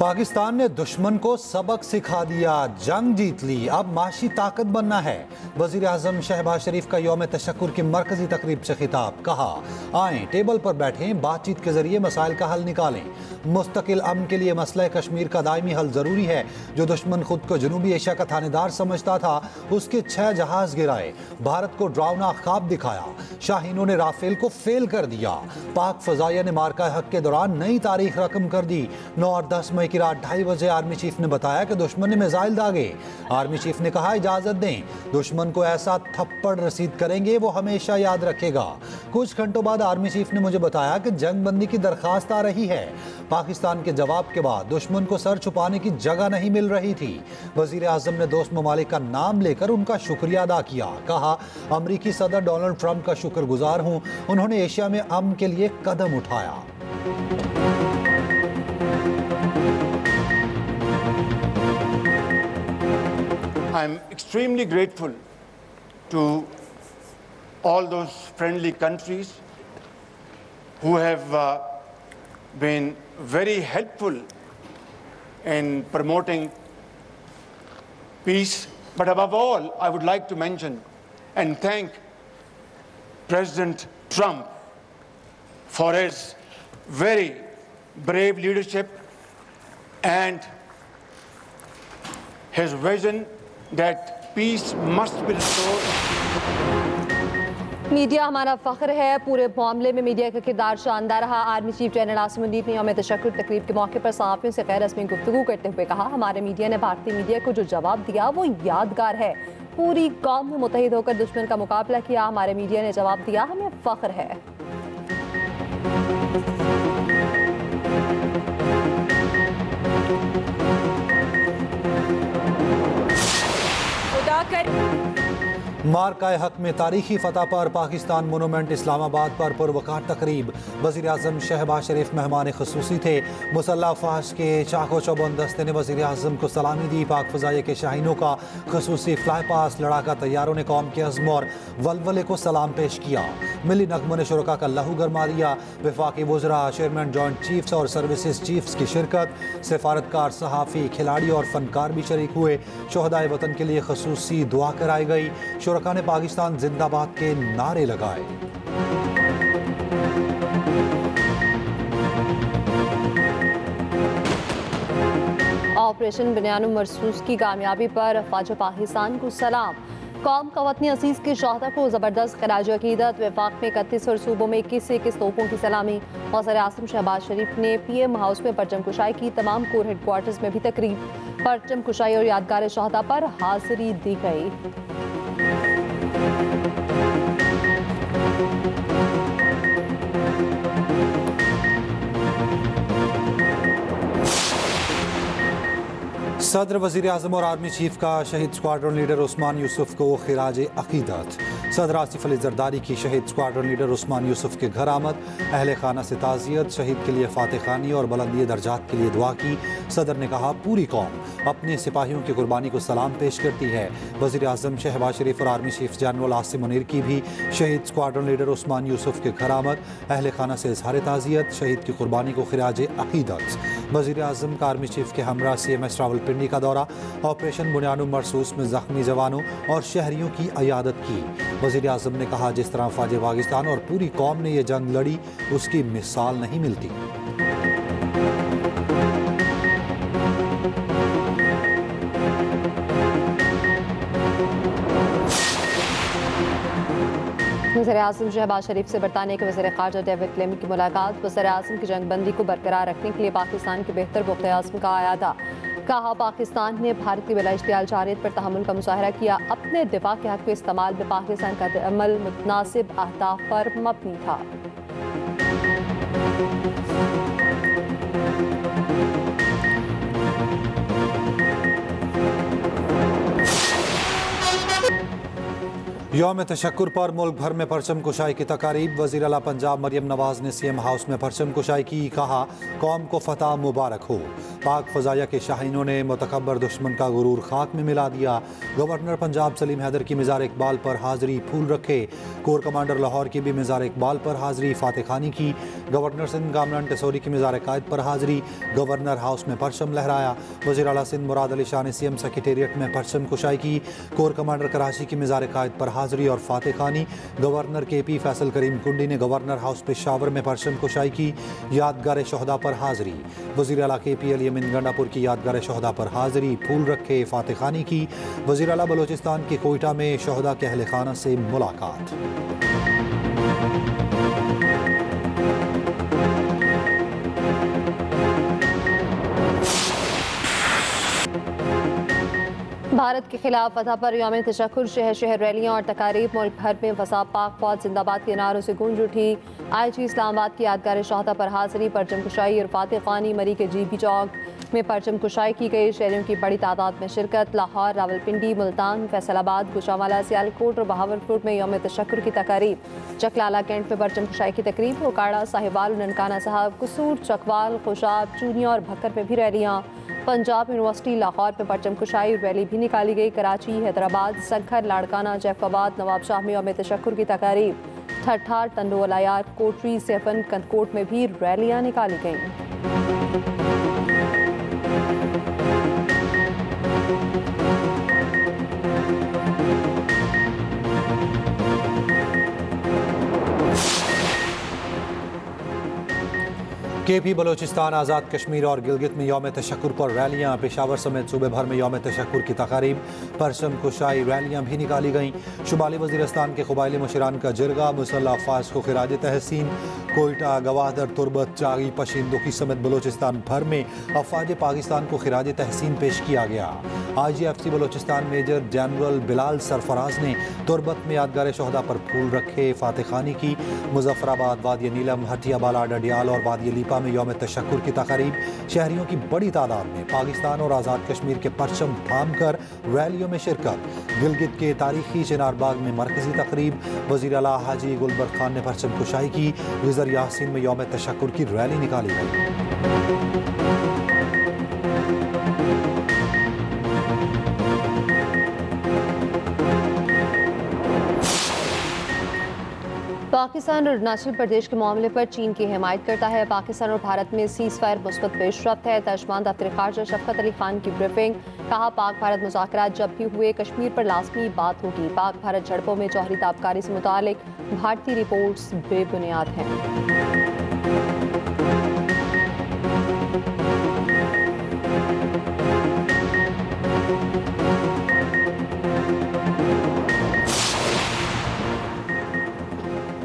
पाकिस्तान ने दुश्मन को सबक सिखा दिया, जंग जीत ली, अब माशी ताकत बनना है। वजीर आजम शहबाज शरीफ का यौम तशक्कुर की मरकजी तकरीब से खिताब, कहा आएं टेबल पर बैठें, बातचीत के जरिए मसाइल का हल निकालें। मुस्तकिल अमन के लिए मसला कश्मीर का दायमी हल जरूरी है। जो दुश्मन खुद को जनूबी एशिया का थानेदार समझता था, उसके 6 जहाज गिराए, भारत को डरावना ख्वाब दिखाया, शाहीनों ने राफेल को फेल कर दिया। पाक फजाइया ने मार्का हक के दौरान नई तारीख रकम कर दी। 9 और 10 मई की रात 2:30 बजे आर्मी चीफ ने बताया कि दुश्मन ने मिसाइल दागे। आर्मी चीफ ने कहा इजाजत दें, दुश्मन को ऐसा थप्पड़ रसीद करेंगे वो हमेशा याद रखेगा। कुछ घंटों बाद आर्मी चीफ ने मुझे बताया कि जंग बंदी की दरखास्त आ रही है। पाकिस्तान के जवाब के बाद दुश्मन को सर छुपाने की जगह नहीं मिल रही थी। वजीर आजम ने दोस्त ममालिक का नाम लेकर उनका शुक्रिया अदा किया। कहा अमरीकी सदर डोनाल्ड ट्रंप का शुक्रगुजार हूं, उन्होंने एशिया में अमन के लिए कदम उठाया। I am extremely grateful to all those friendly countries who have been very helpful in promoting peace. But above all, I would like to mention and thank President Trump for his very brave leadership and his vision that peace must be restored. Media हमारा फख्र है। पूरे मामले में media का किरदार शानदार रहा। Army chief general Asim Munir ने यौम तशक्कुर तकरीब के मौके पर सहाफ़ियों से गैर रस्मी गुफ्तगू करते हुए कहा हमारे मीडिया ने भारतीय मीडिया को जो जवाब दिया वो यादगार है। पूरी कौम ने मुत्तहिद होकर दुश्मन का मुकाबला किया। हमारे मीडिया ने जवाब दिया, हमें फख्र है। मार्का हक में तारीखी फतह पर पाकिस्तान मोनूमेंट इस्लामाबाद पर पुरवकार तकरीब। वज़ीर आज़म शहबाज शरीफ मेहमान ख़ुसूसी थे। मुसल्लह अफ़वाज के चाको चौबंद दस्ते ने वज़ीर आज़म को सलामी दी। पाक फ़ज़ाइया के शाहीनों का ख़ुसूसी फ्लाई पास, लड़ाका तैयारों ने कौम के अज़्म और वलवले को सलाम पेश किया। मिली नगमों ने शुरका का लहू गरमा दिया। वफाकी वज़रा, चेयरमैन जॉइंट चीफ्स और सर्विसेज चीफ्स की शिरकत। सफारतकार, सहाफ़ी, खिलाड़ी और फ़नकार भी शरीक हुए। शोहदाए वतन के लिए ख़ुसूसी दुआ कराई गई। शुरका ने पाकिस्तान जिंदाबाद के नारे लगाए। ऑपरेशन बुनियानुम मरसूस की कामयाबी पर अफ़वाज पाकिस्तान को सलाम। कौम का वतनी असीस के शहदा को ज़बरदस्त खराज अकीदत। वफाक में 31 और सूबों में 21 तोपों की सलामी। वज़ीर आज़म शहबाज शरीफ ने PM हाउस में परचम कुशाई की। तमाम कोर हेडक्वार्टर्स में भी तकरीब। परचम कुशाई और यादगार शहदा पर हाजिरी दी गई। सदर, वज़ीर आज़म और आर्मी चीफ का शहीद स्क्वाड्रन लीडर उस्मान यूसुफ को खिराज अकीदत। सदर आसिफ अली जरदारी की शहीद स्क्वाड्रन लीडर उस्मान यूसुफ के घर आमद। अहले खाना से ताज़ियत, शहीद के लिए फातह खानी और बुलंदी दर्जात के लिए दुआ की। सदर ने कहा पूरी कौम अपने सिपाहियों की कुर्बानी को सलाम पेश करती है। वज़ीर आज़म शहबाज शरीफ और army chief general Asim Munir की भी शहीद स्क्वाड्रन लीडर उस्मान यूसुफ के घर आमद। अहले खाना से इज़हार ताज़ियत, शहीद की कुर्बानी को खिराज अकीदत। वज़ीर आज़म का आर्मी चीफ के हमरा CMS रावलपिंडी का दौरा। ऑपरेशन बुनियानुम मरसूस में ज़ख्मी जवानों और शहरियों की अयादत की। वज़ीर आज़म ने कहा जिस तरह फ़ौज पाकिस्तान और पूरी कौम ने यह जंग लड़ी, उसकी मिसाल नहीं मिलती। वज़ीर आज़म शहबाज शरीफ से बरतानिया के वज़ीर ख़ारजा डेविड क्लेमी की मुलाकात। वज़ीर आज़म की जंग बंदी को बरकरार रखने के लिए पाकिस्तान के बेहतर पुख्ता आज़म का आयादा। कहा पाकिस्तान ने भारत की बिला इश्तियाल जारियत पर तहम्मुल का मुज़ाहरा किया। अपने दिफा के हक़ में इस्तेमाल में पाकिस्तान का अमल मुतनासिब अहदाफ पर मबनी था। यौम तशक्कुर पर मुल्क भर में परचम कुशाई की तकारीब। वज़ीर आला पंजाब मरियम नवाज ने सीएम हाउस में परचम कुशाई की। कहा, कौम को फतह मुबारक हो। पाक फजाया के शाहीनों ने मुतकब्बर दुश्मन का गुरूर खाक में मिला दिया। गवर्नर पंजाब सलीम हैदर की मज़ार इकबाल पर हाजिरी, फूल रखे। कोर कमांडर लाहौर की भी मज़ार इकबाल पर हाजिरी, फातह खानी की। गवर्नर सिंध कामरान टेसोरी की मज़ार कायद पर हाजिरी, गवर्नर हाउस में परचम लहराया। वज़ीर आला सिंध मुराद अली शाह ने सीएम सेक्रेटेरिएट में परचम कुशाई की। कोर कमांडर कराची की मज़ार कायद पर हाजिरी और फातह खानी। गवर्नर KP फैसल करीम कुंडी ने गवर्नर हाउस पेशावर में परचम कुशाई की। यादगार शहदा पर हाजिरी। वज़ीर आला KP अली अमीन गंडापुर की यादगार शहदा पर हाजिरी, फूल रखे, फातह खानी की। वज़ीर आला बलोचिस्तान के कोयटा में शहदा के अहले खाना से मुलाकात। भारत के खिलाफ फतह पर यौम तशक्कुर शहर शहर रैलियां और तकारीब। मुल्क भर में फसा पाक फौज जिंदाबाद के नारों से गूंज उठी। IG इस्लामाबाद की यादगार शहदा पर हाजिरी, परचम कुशाई और फातह खानी। मरी के GB चौक में परचम कुशाई की गई। शहरियों की बड़ी तादाद में शिरकत। लाहौर, रावलपिंडी, मुल्तान, फैसलाबाद, गुजरांवाला, सियालकोट और बहावलपुर में यौम तशक्कुर की तकारीब। चकलाला कैंट में परचम कुशाई की तकरीब। ओकाड़ा, साहिवाल, ननकाना साहब, कसूर, चकवाल, खुशाब, चूनिया और भक्कर में भी रैलियाँ। पंजाब यूनिवर्सिटी लाहौर में परचम कुशाई रैली भी निकाली गई। कराची, हैदराबाद, सखर, लाड़काना, जैफराबाद, नवाबशाह में यौम तशक्कुर की तकारीब। ठट्ठा, टंडो अलायार, कोटरी, सेफन, कंदकोट में भी रैलियाँ निकाली गईं। KP बलोचिस्तान, आज़ाद कश्मीर और गिलगित में यौम तशक्कुर पर रैलियाँ। पेशावर समेत सूबे भर में यौम तशक्कुर की तकारीब, परचम कुशाई रैलियाँ भी निकाली गईं। शुमाली वज़ीरिस्तान के क़बायली मुशरान का जिरगा। मुसल्लह अफ़वाज को खिराज तहसीन। कोयटा, गवादर, तुरबत, चागी, पशीनदुकी समेत बलोचिस्तान भर में अफ़वाज पाकिस्तान को खिराज तहसीन पेश किया गया। IGFC Balochistan major general Bilal Sarfaraz ने तुरबत में यादगार शहदा पर फूल रखे, फातह खानी की। मुजफ्फराबाद, वादी नीलम, हटिया बाला, डडियाल और वादी लीपा में यौम तशक्कुर की तकारीब। शहरियों की बड़ी तादाद में पाकिस्तान और आज़ाद कश्मीर के परचम थाम कर रैलियों में शिरकत। गिलगित के तारीखी चिनारबाग में मरकजी तकरीब। वज़ीर आला हाजी गुलबर्ग खान ने परचम कुशाई की। गुजर यासीन में यौम तशक्कुर की रैली निकाली गई। पाकिस्तान और अरुणाचल प्रदेश के मामले पर चीन की हिमायत करता है। पाकिस्तान और भारत में सीज़ फायर मुस्बत पेशरफ्त है। तर्जुमान दफ्तर ख़ारजा शफ़क़त अली खान की ब्रीफिंग। कहा, पाक भारत मुज़ाकरात जब भी हुए कश्मीर पर लाज़मी बात होगी। पाक भारत झड़पों में जौहरी ताबकारी से मुतालिक भारतीय रिपोर्ट्स बेबुनियाद हैं।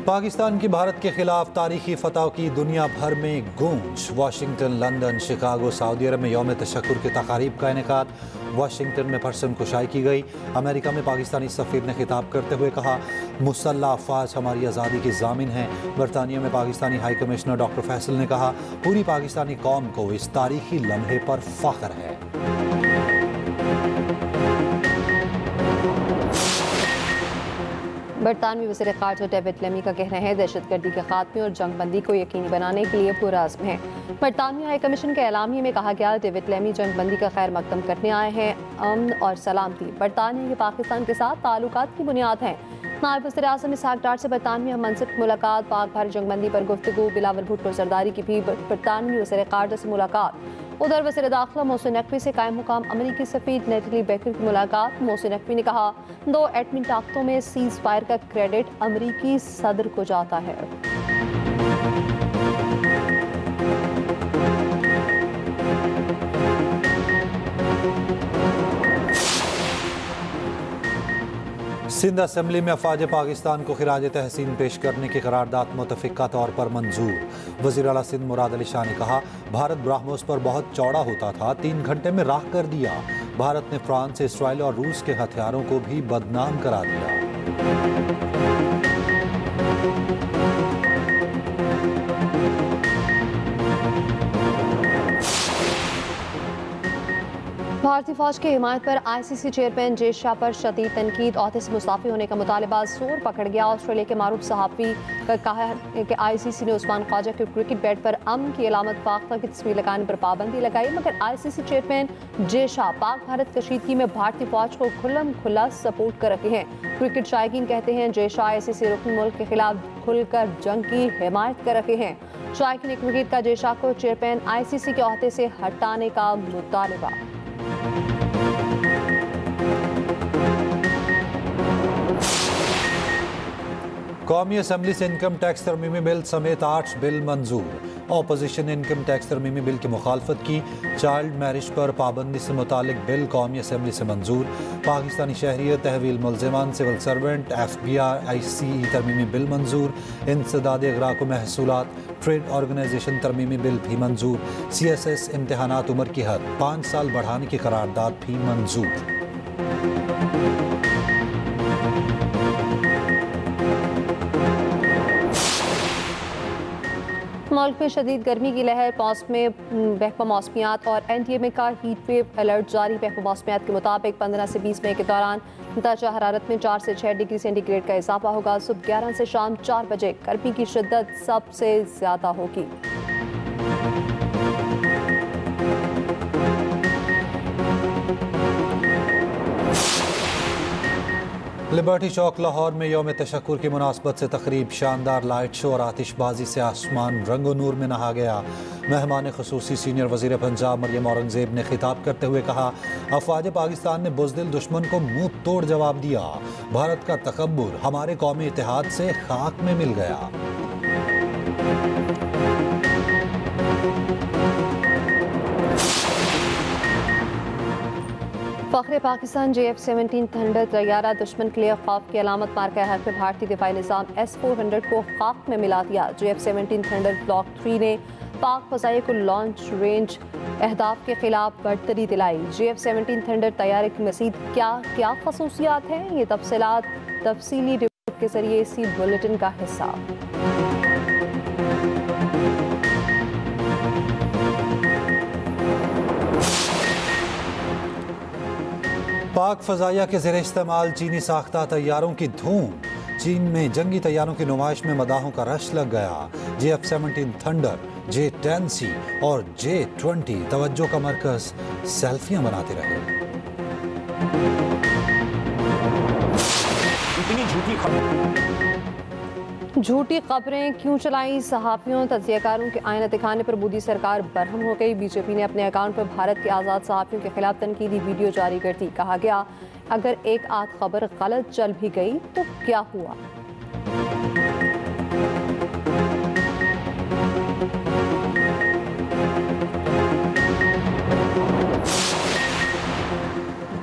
पाकिस्तान की भारत के खिलाफ तारीखी फतह की दुनिया भर में गूंज। वाशिंगटन, लंदन, शिकागो, सऊदी अरब में यौम तशक्कुर की तकारीब का इनेकाद। वाशिंगटन में परचम कुशाई की गई। अमेरिका में पाकिस्तानी सफ़ीर ने खिताब करते हुए कहा, मुसल्लह अफ़वाज हमारी आज़ादी की ज़ामिन हैं। बरतानिया में Pakistani high commissioner doctor Faisal ने कहा, पूरी पाकिस्तानी कौम को इस तारीखी लम्हे पर फ़ख्र है। बरतानवी वज़ीर ख़ारजा डेविड लेमी का कहना है, दहशतगर्दी के खात्मे और जंगबंदी को यकीनी बनाने के लिए पुरअज़्म है। बरतानवी हाई कमीशन के एलामिये में कहा गया, डेविड लेमी जंगबंदी का खैर मकदम करने आए हैं। अमन और सलामती बरतानिया के पाकिस्तान के साथ ताल्लुकात की बुनियाद हैं। नायब वज़ीर आज़म इसहाक़ डार से बरतानवी मनसब की मुलाकात। पाक भारत जंगबंदी पर गुफ्तगू। बिलावल भुट्टो ज़रदारी की भी बरतानवी वज़ीर ख़ारजा से मुलाकात। उधर वज़ीर दाखिला मोहसिन नकवी से कायम मुकाम अमरीकी सफ़ीर नेटली बेकर की मुलाकात। मोहसिन नकवी ने कहा, 2 एटमी ताकतों में सीज़ फायर का क्रेडिट अमरीकी सदर को जाता है। सिंध असेंबली में अफवाज पाकिस्तान को खिराज तहसीन पेश करने की करारदाद मुतफ़िक़ा तौर पर मंजूर। वज़ीर आला सिंध मुराद अली शाह ने कहा, भारत ब्राह्मोस पर बहुत चौड़ा होता था, 3 घंटे में राख कर दिया। भारत ने फ्रांस, इसराइल और रूस के हथियारों को भी बदनाम करा दिया। भारतीय फौज की हिमायत पर आईसीसी चेयरमैन जे शाह पर शदीद तनकीद, ओहदे से मुस्ताफी होने का मुतालबा जोर पकड़ गया। ऑस्ट्रेलिया के मारूफ सहाफ़ी का कहा है कि आईसीसी ने उस्मान ख्वाजा के क्रिकेट बैट पर अमन की अलामत फाख्ता की तस्वीर लगाने पर पाबंदी लगाई, मगर आईसीसी चेयरमैन जे शाह पाक भारत कशीदगी में भारतीय फौज को खुल्लम खुल्ला सपोर्ट कर रहे हैं। क्रिकेट शायकीन कहते हैं जे शाह आईसीसी रुकन मुल्क के खिलाफ खुलकर जंग की हिमायत कर रहे हैं। शायकीन ने क्रिकेट का जे शाह को चेयरमैन आईसीसी के ओहदे से हटाने का मुतालबा। कौमी असम्बली से इनकम टैक्स तरमीमी बिल समेत 8 बिल मंजूर। ऑपोजिशन ने इनकम टैक्स तरमीमी बिल की मुखालफत की। चाइल्ड मैरिज पर पाबंदी से मुतालिक बिल कौमी असम्बली से मंजूर। पाकिस्तानी शहरियत, तहवील मुलजिमान, सिविल सर्वेंट, FBI, ICE तरमीमी बिल मंजूर। इंसदाद अगराक महसूलात, ट्रेड ऑर्गेनाइजेशन तरमीमी बिल भी मंजूर। CSS इम्तहानात उम्र की हद 5 साल बढ़ाने की करारदाद भी मंजूर। मुल्क में शदीद गर्मी की लहर, महकमा मौसमियात और NTA का हीट वेव अलर्ट जारी। महकमा मौसमियात के मुताबिक 15 से 20 मई के दौरान दर्जा हरारत में 4 से 6 डिग्री सेंटीग्रेड का इजाफा होगा। सुबह 11 से शाम 4 बजे गर्मी की शिद्दत सबसे ज्यादा होगी। लिबर्टी चौक लाहौर में यौम तशक्कुर की मुनासबत से तकरीब, शानदार लाइट शो और आतिशबाजी से आसमान रंगो नूर में नहा गया। मेहमान खुसूसी सीनियर वजीर पंजाब मरियम औरंगजेब ने खिताब करते हुए कहा, अफवाज पाकिस्तान ने बुज़दिल दुश्मन को मुंह तोड़ जवाब दिया। भारत का तकब्बुर हमारे कौमी इत्तेहाद से खाक में मिल गया। फ़ख्रे पाकिस्तान JF-17 थंडर तैयारा दुश्मन के लिए खौफ की अलामत मारका हक में भारतीय दिफाई निज़ाम S-400 को खाक में मिला दिया। JF-17 थंडर ब्लॉक 3 ने पाक फ़ज़ाइया को लॉन्च रेंज अहदाफ के खिलाफ बढ़तरी दिलाई। JF-17 थंडर तैयारे की मज़ीद क्या खसूसियात हैं, ये तफसीलात तफसीली रिपोर्ट के जरिए इसी बुलेटिन का हिस्सा। पाक फ़ज़ाइया के ज़ेर इस्तेमाल चीनी साख्ता तैयारों की धूम। चीन में जंगी तैयारों की नुमाइश में मदाहों का रश लग गया। JF-17 थंडर, J-10C और J-20 तवज्जो का मरकज, सेल्फियां बनाते रहे। झूठी खबरें क्यों चलाई, सहाफ़ियों तज्ज़ियाकारों के आईना दिखाने पर मोदी सरकार बरहम हो गई। बीजेपी ने अपने अकाउंट पर भारत के आज़ाद सहाफ़ियों के खिलाफ तनकीदी वीडियो जारी कर दी। कहा गया, अगर एक आध खबर गलत चल भी गई तो क्या हुआ।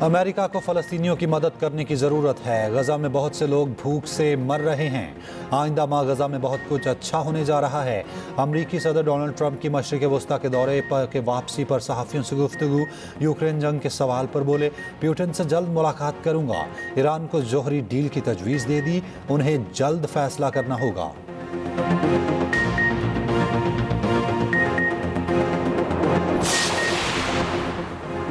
अमेरिका को फ़लस्तीनियों की मदद करने की ज़रूरत है। गज़ा में बहुत से लोग भूख से मर रहे हैं। आइंदा माह गज़ा में बहुत कुछ अच्छा होने जा रहा है। अमरीकी सदर डोनाल्ड ट्रंप की मशरिक़ वस्ता के दौरे पर के वापसी पर सहाफ़ियों से गुफ्तगू। यूक्रेन जंग के सवाल पर बोले, पुतिन से जल्द मुलाकात करूँगा। ईरान को जोहरी डील की तजवीज़ दे दी, उन्हें जल्द फैसला करना होगा।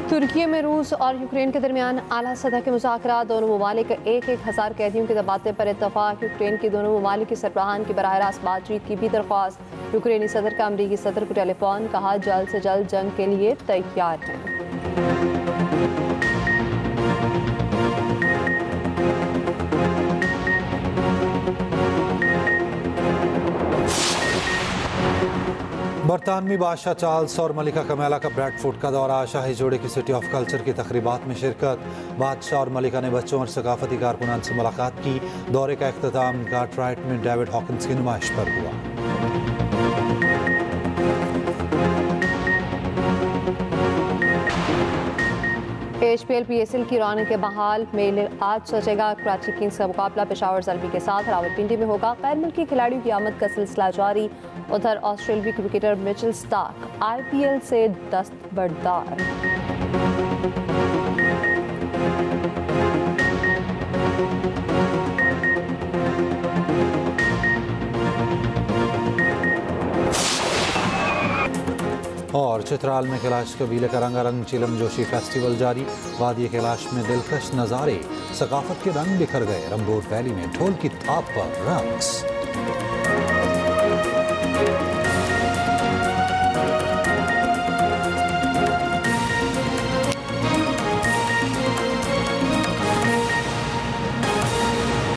तुर्की में रूस और यूक्रेन के दरमियान आला सतह के मुज़ाकरात, दोनों ममालिक 1,000 कैदियों के तबादले पर इत्तफाक। यूक्रेन के दोनों ममालिक के सरबराहान की बराह रास्त बातचीत की भी दरख्वास्त। यूक्रेनी सदर का अमरीकी सदर को टेलीफोन, कहा जल्द से जल्द जंग के लिए तैयार हैं। बरतानवी बादशाह चार्ल्स और मलिका कमैला का ब्रैडफोर्ड का दौरा, शाही जोड़े की सिटी ऑफ कल्चर की तकरीबात में शिरकत। बादशाह और मलिका ने बच्चों और सकाफती कारकुनान से मुलाकात की। दौरे का अख्ताम कार्टराइट में डेविड हॉकिंस की नुमाइश पर हुआ। HPL PSL की रौनक के बहाल मेले आज सजेगा। कराची किंग्स का मुकाबला पेशावर ज़ल्मी के साथ रावलपिंडी में होगा। गैर मुल्की खिलाड़ियों की आमद का सिलसिला जारी। उधर ऑस्ट्रेलियाई क्रिकेटर मिचेल स्टार्क IPL से दस्तबरदार। और चित्राल में कैलाश कबीले का रंगारंग चिलम जोशी फेस्टिवल जारी। वादी कैलाश में दिलकश नज़ारे, सकाफत के रंग बिखर गए। रंगोट वैली में ढोल की थाप पर रक्स।